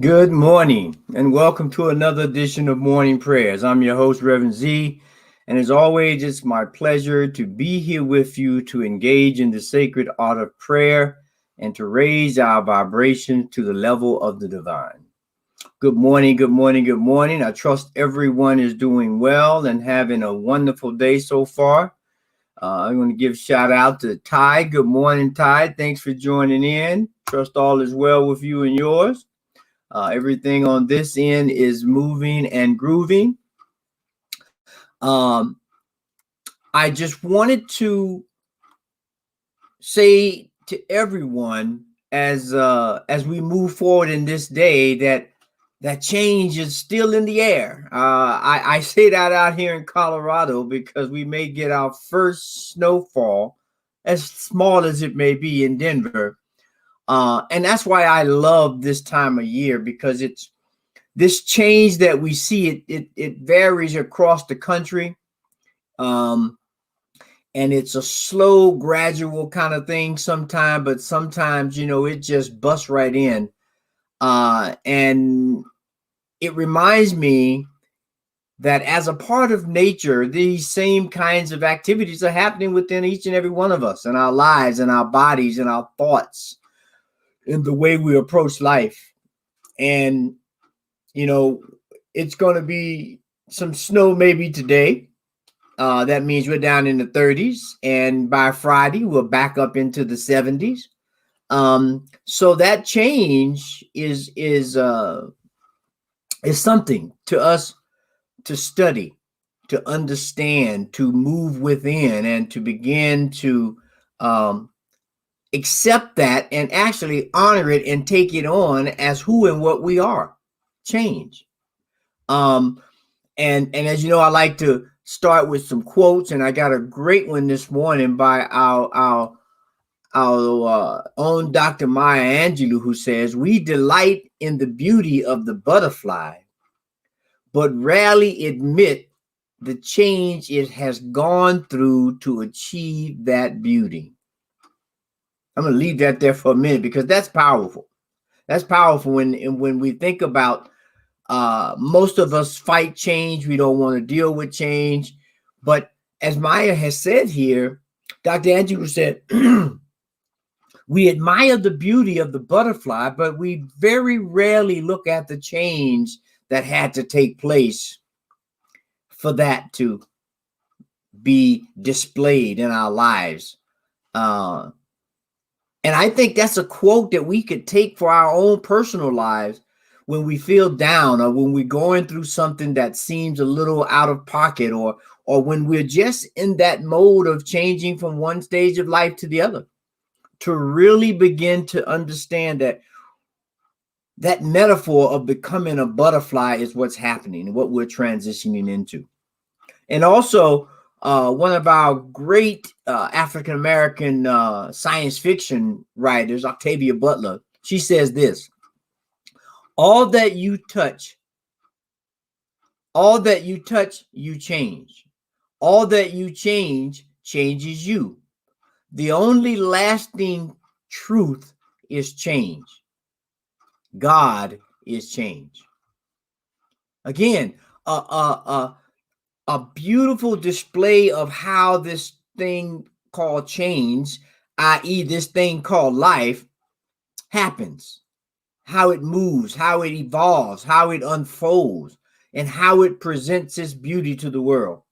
Good morning, and welcome to another edition of Morning Prayers. I'm your host, Reverend Z, and as always, it's my pleasure to be here with you to engage in the sacred art of prayer and to raise our vibration to the level of the divine. Good morning, good morning, good morning. I trust everyone is doing well and having a wonderful day so far. I'm going to give shout out to Ty. Good morning, Ty. Thanks for joining in. Trust all is well with you and yours. Everything on this end is moving and grooving. Um, I just wanted to say to everyone as we move forward in this day that change is still in the air. I say that out here in Colorado because we may get our first snowfall, as small as it may be in Denver. And that's why I love this time of year, because it's this change that we see. It varies across the country, um, and it's a slow, gradual kind of thing sometimes. But sometimes, it just busts right in, and it reminds me that as a part of nature, these same kinds of activities are happening within each and every one of us, in our lives, in our bodies, in our thoughts, in the way we approach life. And you know, it's going to be some snow maybe today. That means we're down in the 30s, and by Friday we're back up into the 70s. So that change is something to us to study, to understand, to move within, and to begin to um, accept that and actually honor it and take it on as who and what we are. Change. Um, and as you know, I like to start with some quotes, and I got a great one this morning by our own Dr. Maya Angelou, who says, "We delight in the beauty of the butterfly, but rarely admit the change it has gone through to achieve that beauty." I'm going to leave that there for a minute because that's powerful. That's powerful when we think about most of us fight change. We don't want to deal with change. But as Maya has said here, Dr. Andrew said, we admire the beauty of the butterfly, but we very rarely look at the change that had to take place for that to be displayed in our lives. And I think that's a quote that we could take for our own personal lives when we feel down, or when we're going through something that seems a little out of pocket, or when we're just in that mode of changing from one stage of life to the other, to really begin to understand that metaphor of becoming a butterfly is what's happening and what we're transitioning into. And also, one of our great African American science fiction writers, Octavia Butler, she says this: all that you touch, you change. All that you change changes you. The only lasting truth is change. God is change. Again, a beautiful display of how this thing called change, i.e., this thing called life, happens, how it moves, how it evolves, how it unfolds, and how it presents its beauty to the world.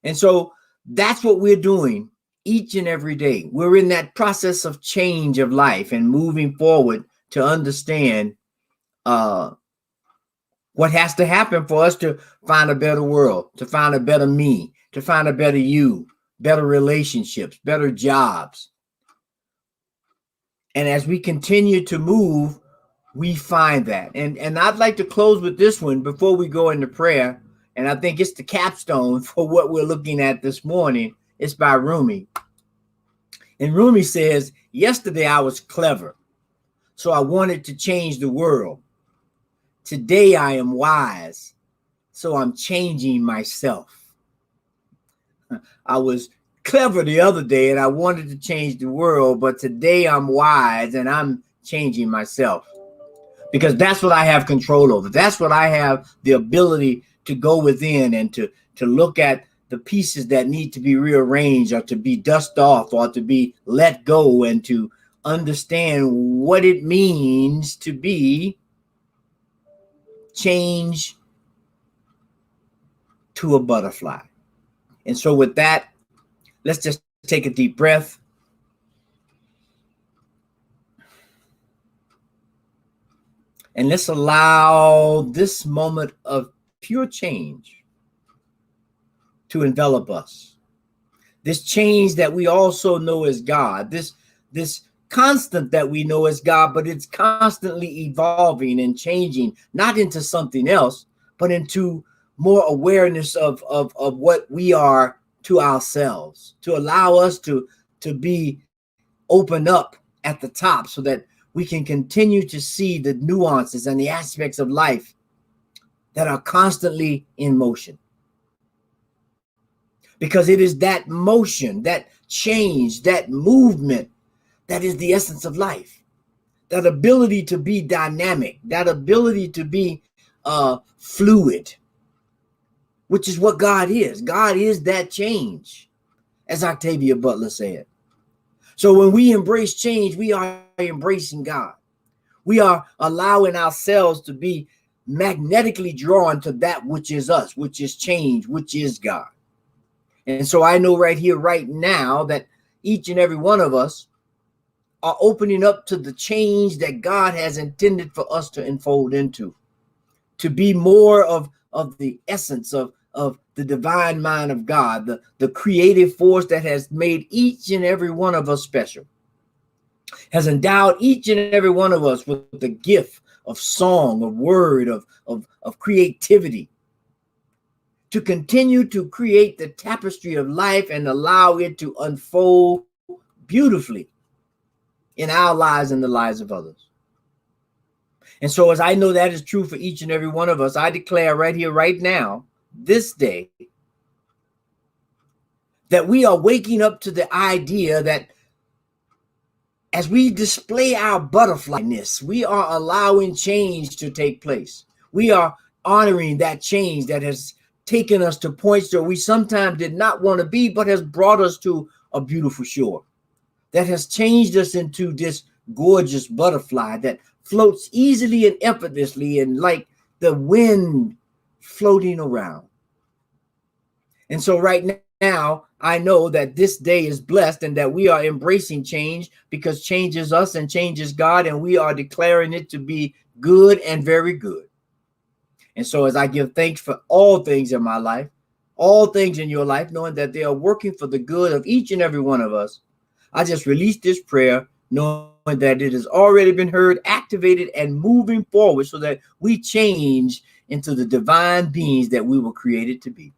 And so that's what we're doing each and every day. We're in that process of change of life and moving forward to understand what has to happen for us to find a better world, to find a better me, to find a better you, better relationships, better jobs. And as we continue to move, we find that. And I'd like to close with this one before we go into prayer. And I think it's the capstone for what we're looking at this morning. It's by Rumi. And Rumi says, yesterday I was clever, so I wanted to change the world. Today I am wise, so I'm changing myself. I was clever the other day and I wanted to change the world, but today I'm wise and I'm changing myself. because that's what I have control over. That's what I have the ability to go within and to look at the pieces that need to be rearranged or to be dust off or to be let go, and to understand what it means to be changed to a butterfly. And so with that, let's just take a deep breath. And let's allow this moment of pure change to envelop us. This change that we also know as God, this constant that we know as God, but it's constantly evolving and changing, not into something else, but into more awareness of what we are to ourselves, to allow us to be open up at the top so that we can continue to see the nuances and the aspects of life that are constantly in motion. Because it is that motion, that change, that movement that is the essence of life. That ability to be dynamic, that ability to be fluid, which is what God is. God is that change, as Octavia Butler said. So when we embrace change, we are embracing God. We are allowing ourselves to be magnetically drawn to that which is us, which is change, which is God. And so I know right here, right now, that each and every one of us are opening up to the change that God has intended for us to unfold into, to be more of the essence of the divine mind of God, the creative force that has made each and every one of us special, has endowed each and every one of us with the gift of song, of word, of creativity, to continue to create the tapestry of life and allow it to unfold beautifully in our lives and the lives of others. And so as I know that is true for each and every one of us, I declare right here, right now, this day, that we are waking up to the idea that as we display our butterflyness, we are allowing change to take place. We are honoring that change that has taken us to points where we sometimes did not want to be, but has brought us to a beautiful shore, that has changed us into this gorgeous butterfly that floats easily and effortlessly and like the wind floating around. And so right now, I know that this day is blessed and that we are embracing change, because change is us and change is God, and we are declaring it to be good and very good. And so as I give thanks for all things in my life, all things in your life, knowing that they are working for the good of each and every one of us, I just release this prayer, knowing that it has already been heard, activated, and moving forward so that we change into the divine beings that we were created to be.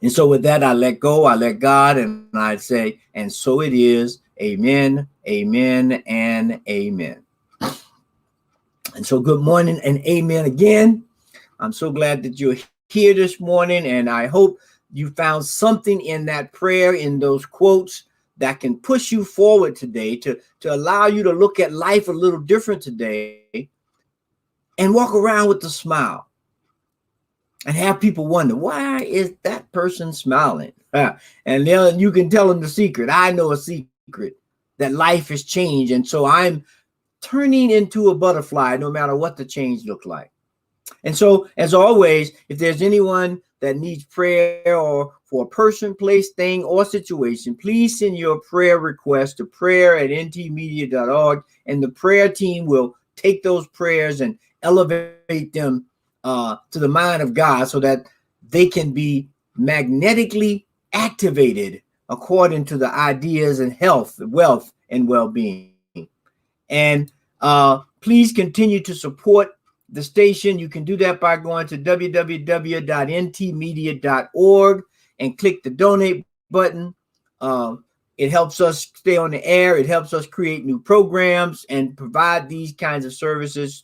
And so with that, I let go, I let God, and I say, and so it is. Amen, amen, and amen. And so good morning and amen again. I'm so glad that you're here this morning, and I hope you found something in that prayer, in those quotes, that can push you forward today, to allow you to look at life a little different today and walk around with a smile and have people wonder, why is that person smiling? And then you can tell them the secret. I know a secret, that life has changed, and so I'm turning into a butterfly no matter what the change looks like. And so, as always, if there's anyone that needs prayer or for a person, place, thing, or situation, please send your prayer request to prayer@ntmedia.org, and the prayer team will take those prayers and elevate them to the mind of God so that they can be magnetically activated according to the ideas and health, wealth, and well-being. And please continue to support the station. You can do that by going to www.ntmedia.org and click the donate button. It helps us stay on the air. It helps us create new programs and provide these kinds of services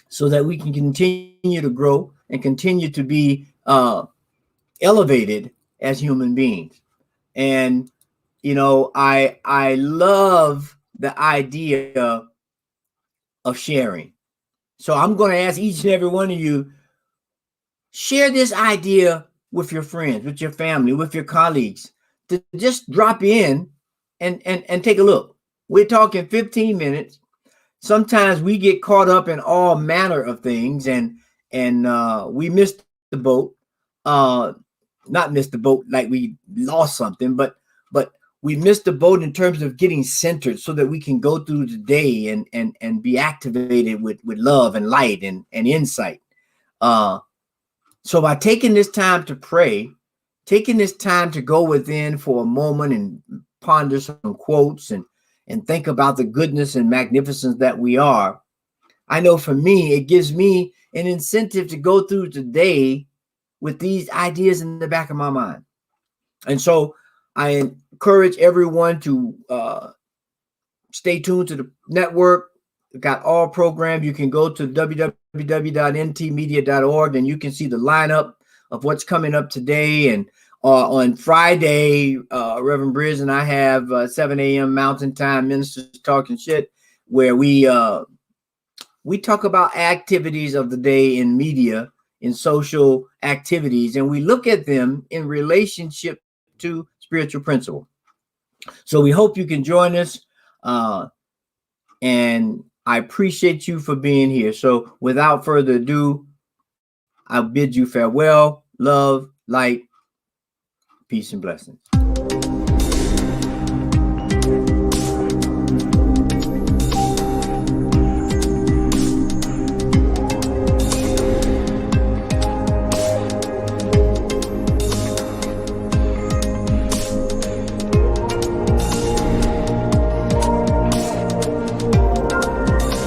so that we can continue to grow and continue to be elevated as human beings. And, you know, I love the idea of sharing. So I'm going to ask each and every one of you, share this idea with your friends, with your family, with your colleagues, to just drop in and take a look. We're talking 15 minutes. Sometimes we get caught up in all manner of things and we missed the boat. Not missed the boat like we lost something, but we missed the boat in terms of getting centered so that we can go through the day and be activated with love and light and insight. So by taking this time to pray, taking this time to go within for a moment and ponder some quotes and think about the goodness and magnificence that we are, I know for me, it gives me an incentive to go through today with these ideas in the back of my mind. And so I encourage everyone to stay tuned to the network. We've got all programs. You can go to www.ntmedia.org and you can see the lineup of what's coming up today. And on Friday, Reverend Bridge and I have 7 a.m. Mountain Time Ministers Talking Shit, where we talk about activities of the day in media, in social activities, and we look at them in relationship to spiritual principle. So we hope you can join us, and I appreciate you for being here. So without further ado, I bid you farewell, love, light, peace, and blessings.